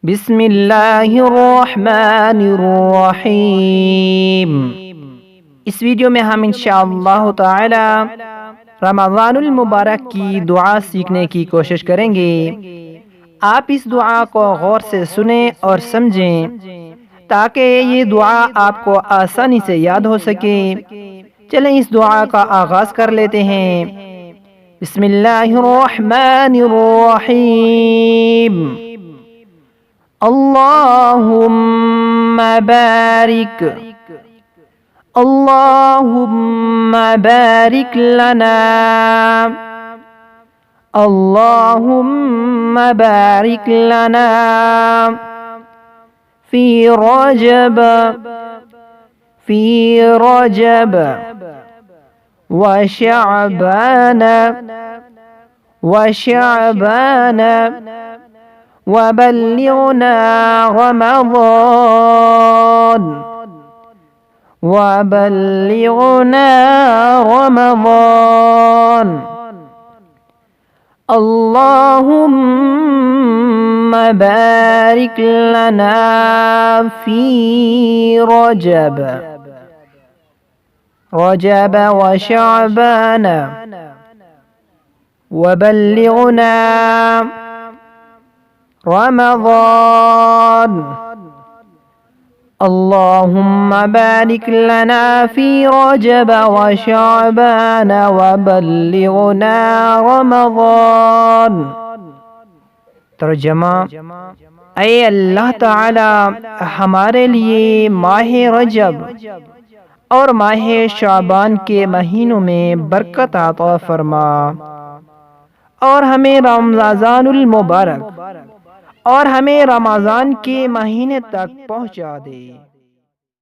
बिस्मिल्लाहिर्रहमानिर्रहीम। इस वीडियो में हम इंशाअल्लाह ताला रमज़ानुल मुबारक की दुआ सीखने की कोशिश करेंगे। आप इस दुआ को गौर से सुने और समझें ताकि ये दुआ आपको आसानी से याद हो सके। चलें इस दुआ का आगाज़ कर लेते हैं। बिस्मिल्लाहिर्रहमानिर्रहीम। अल्लाहुम्मा बारिक अल्लाहुम्मा बारिक लना अल्लाहुम्मा बारिक लना फी रजब व शअबान वबल्लिगना रमज़ान। अल्लाहुम्मा बारिक लना फी रजब व शअबान वबल्लिगना रमज़ान। अल्लाहुम्मा बारिक लना फी रजब व शअबान वबल्लिगना रमज़ान। तर्जुमा, ऐ अल्लाह ताला हमारे लिए माह रजब और माह शाबान के महीनों में बरकत अता फरमा और हमें रमज़ानुल मुबारक और हमें रमज़ान के महीने तक पहुँचा दे।